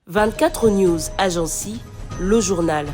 24 News Agency, le journal.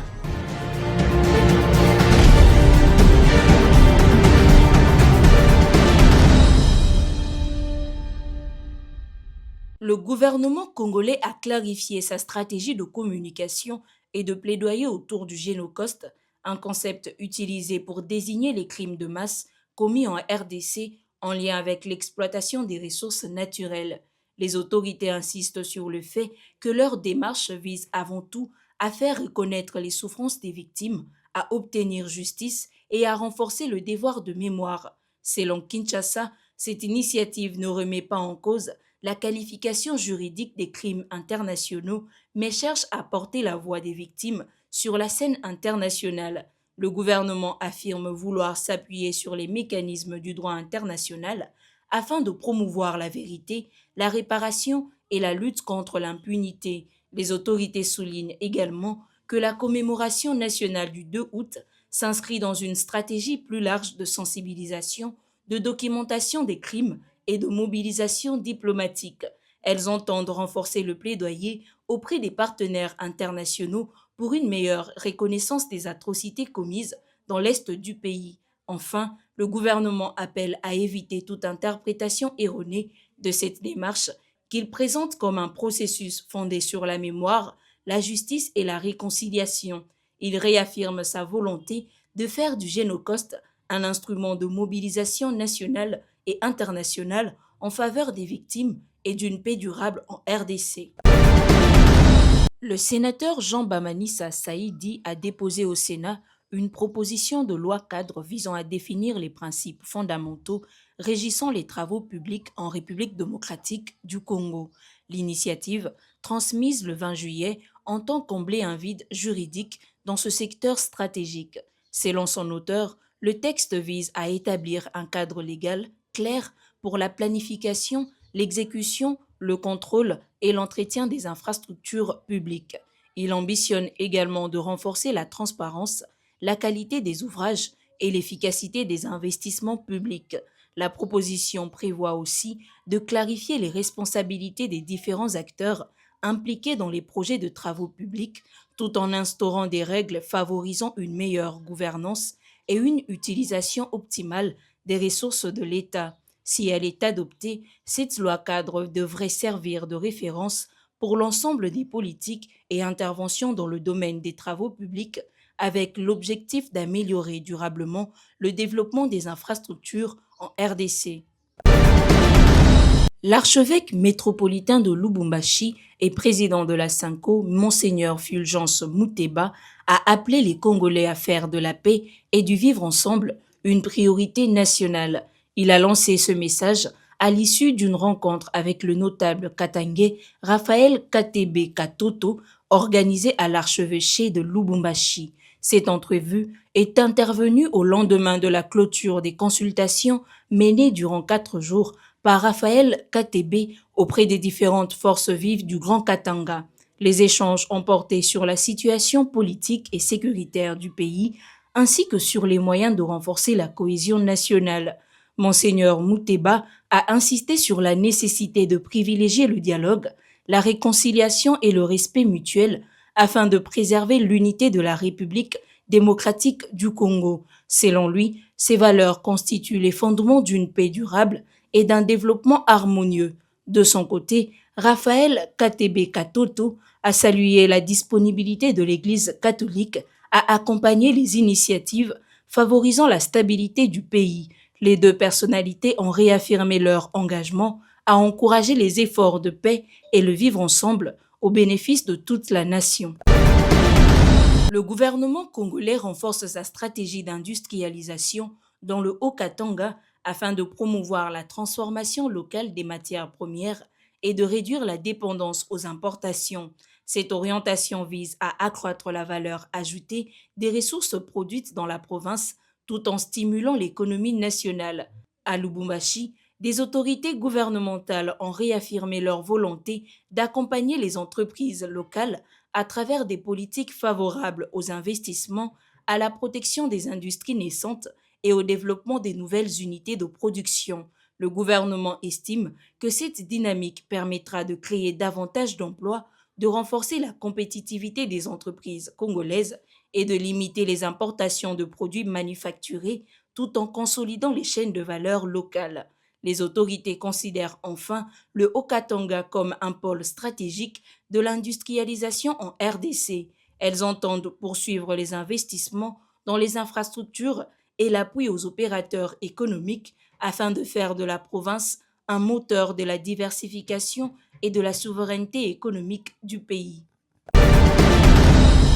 Le gouvernement congolais a clarifié sa stratégie de communication et de plaidoyer autour du génocide, un concept utilisé pour désigner les crimes de masse commis en RDC en lien avec l'exploitation des ressources naturelles. Les autorités insistent sur le fait que leur démarche vise avant tout à faire reconnaître les souffrances des victimes, à obtenir justice et à renforcer le devoir de mémoire. Selon Kinshasa, cette initiative ne remet pas en cause la qualification juridique des crimes internationaux, mais cherche à porter la voix des victimes sur la scène internationale. Le gouvernement affirme vouloir s'appuyer sur les mécanismes du droit international afin de promouvoir la vérité, la réparation et la lutte contre l'impunité. Les autorités soulignent également que la commémoration nationale du 2 août s'inscrit dans une stratégie plus large de sensibilisation, de documentation des crimes et de mobilisation diplomatique. Elles entendent renforcer le plaidoyer auprès des partenaires internationaux pour une meilleure reconnaissance des atrocités commises dans l'est du pays. Enfin, le gouvernement appelle à éviter toute interprétation erronée de cette démarche qu'il présente comme un processus fondé sur la mémoire, la justice et la réconciliation. Il réaffirme sa volonté de faire du Génocide un instrument de mobilisation nationale et internationale en faveur des victimes et d'une paix durable en RDC. Le sénateur Jean Bamanissa Saïdi a déposé au Sénat une proposition de loi cadre visant à définir les principes fondamentaux régissant les travaux publics en République démocratique du Congo. L'initiative, transmise le 20 juillet, entend combler un vide juridique dans ce secteur stratégique. Selon son auteur, le texte vise à établir un cadre légal clair pour la planification, l'exécution, le contrôle et l'entretien des infrastructures publiques. Il ambitionne également de renforcer la transparence, la qualité des ouvrages et l'efficacité des investissements publics. La proposition prévoit aussi de clarifier les responsabilités des différents acteurs impliqués dans les projets de travaux publics, tout en instaurant des règles favorisant une meilleure gouvernance et une utilisation optimale des ressources de l'État. Si elle est adoptée, cette loi cadre devrait servir de référence pour l'ensemble des politiques et interventions dans le domaine des travaux publics, avec l'objectif d'améliorer durablement le développement des infrastructures en RDC. L'archevêque métropolitain de Lubumbashi et président de la SYNCO, Monseigneur Fulgence Muteba, a appelé les Congolais à faire de la paix et du vivre ensemble une priorité nationale. Il a lancé ce message à l'issue d'une rencontre avec le notable katangais Raphaël Katebe Katoto, organisée à l'archevêché de Lubumbashi. Cette entrevue est intervenue au lendemain de la clôture des consultations menées durant 4 jours par Raphaël Katebe auprès des différentes forces vives du Grand Katanga. Les échanges ont porté sur la situation politique et sécuritaire du pays, ainsi que sur les moyens de renforcer la cohésion nationale. Monseigneur Muteba a insisté sur la nécessité de privilégier le dialogue, la réconciliation et le respect mutuel afin de préserver l'unité de la République démocratique du Congo. Selon lui, ces valeurs constituent les fondements d'une paix durable et d'un développement harmonieux. De son côté, Raphaël Katebe Katoto a salué la disponibilité de l'Église catholique à accompagner les initiatives favorisant la stabilité du pays. Les deux personnalités ont réaffirmé leur engagement à encourager les efforts de paix et le vivre ensemble au bénéfice de toute la nation. Le gouvernement congolais renforce sa stratégie d'industrialisation dans le Haut-Katanga afin de promouvoir la transformation locale des matières premières et de réduire la dépendance aux importations. Cette orientation vise à accroître la valeur ajoutée des ressources produites dans la province tout en stimulant l'économie nationale. À Lubumbashi, des autorités gouvernementales ont réaffirmé leur volonté d'accompagner les entreprises locales à travers des politiques favorables aux investissements, à la protection des industries naissantes et au développement des nouvelles unités de production. Le gouvernement estime que cette dynamique permettra de créer davantage d'emplois de renforcer la compétitivité des entreprises congolaises et de limiter les importations de produits manufacturés tout en consolidant les chaînes de valeur locales. Les autorités considèrent enfin le Haut-Katanga comme un pôle stratégique de l'industrialisation en RDC. Elles entendent poursuivre les investissements dans les infrastructures et l'appui aux opérateurs économiques afin de faire de la province un moteur de la diversification et de la souveraineté économique du pays.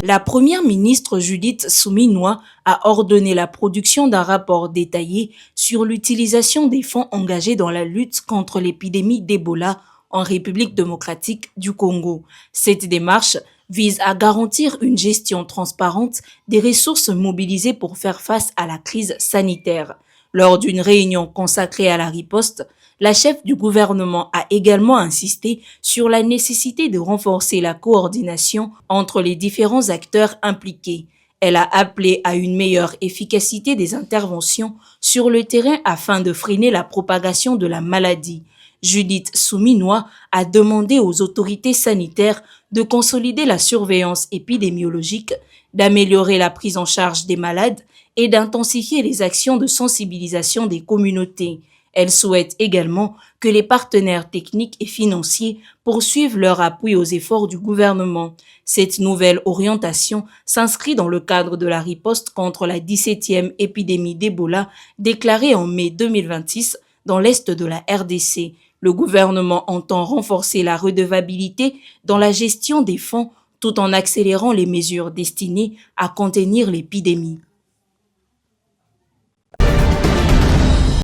La première ministre Judith Suminwa a ordonné la production d'un rapport détaillé sur l'utilisation des fonds engagés dans la lutte contre l'épidémie d'Ebola en République démocratique du Congo. Cette démarche vise à garantir une gestion transparente des ressources mobilisées pour faire face à la crise sanitaire. Lors d'une réunion consacrée à la riposte, la chef du gouvernement a également insisté sur la nécessité de renforcer la coordination entre les différents acteurs impliqués. Elle a appelé à une meilleure efficacité des interventions sur le terrain afin de freiner la propagation de la maladie. Judith Suminwa a demandé aux autorités sanitaires de consolider la surveillance épidémiologique, d'améliorer la prise en charge des malades et d'intensifier les actions de sensibilisation des communautés. Elle souhaite également que les partenaires techniques et financiers poursuivent leur appui aux efforts du gouvernement. Cette nouvelle orientation s'inscrit dans le cadre de la riposte contre la 17e épidémie d'Ebola déclarée en mai 2026 dans l'est de la RDC. Le gouvernement entend renforcer la redevabilité dans la gestion des fonds tout en accélérant les mesures destinées à contenir l'épidémie.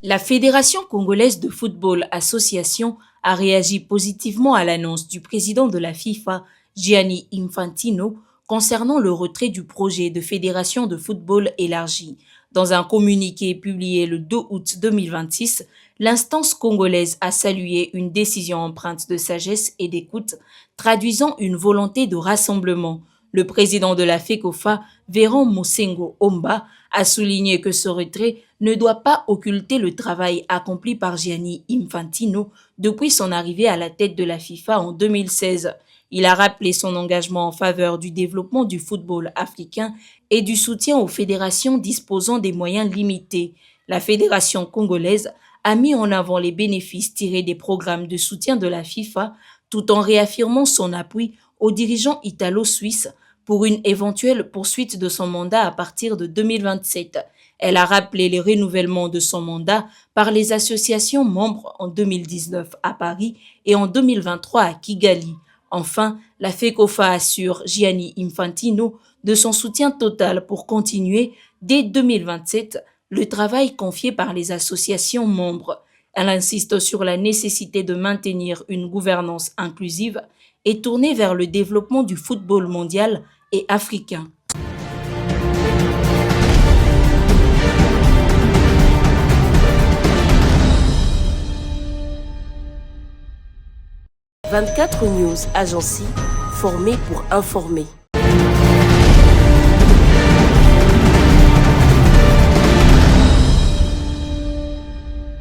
La Fédération congolaise de football association a réagi positivement à l'annonce du président de la FIFA, Gianni Infantino, concernant le retrait du projet de fédération de football élargie. Dans un communiqué publié le 2 août 2026, l'instance congolaise a salué une décision empreinte de sagesse et d'écoute, traduisant une volonté de rassemblement. Le président de la FECOFA, Véran Mosengo Omba, a souligné que ce retrait ne doit pas occulter le travail accompli par Gianni Infantino depuis son arrivée à la tête de la FIFA en 2016. Il a rappelé son engagement en faveur du développement du football africain et du soutien aux fédérations disposant des moyens limités. La fédération congolaise a mis en avant les bénéfices tirés des programmes de soutien de la FIFA tout en réaffirmant son appui aux dirigeants italo-suisses pour une éventuelle poursuite de son mandat à partir de 2027. Elle a rappelé les renouvellements de son mandat par les associations membres en 2019 à Paris et en 2023 à Kigali. Enfin, la FECOFA assure Gianni Infantino de son soutien total pour continuer, dès 2027, le travail confié par les associations membres. Elle insiste sur la nécessité de maintenir une gouvernance inclusive et tournée vers le développement du football mondial et africain. « 24 News Agency, formée pour informer ».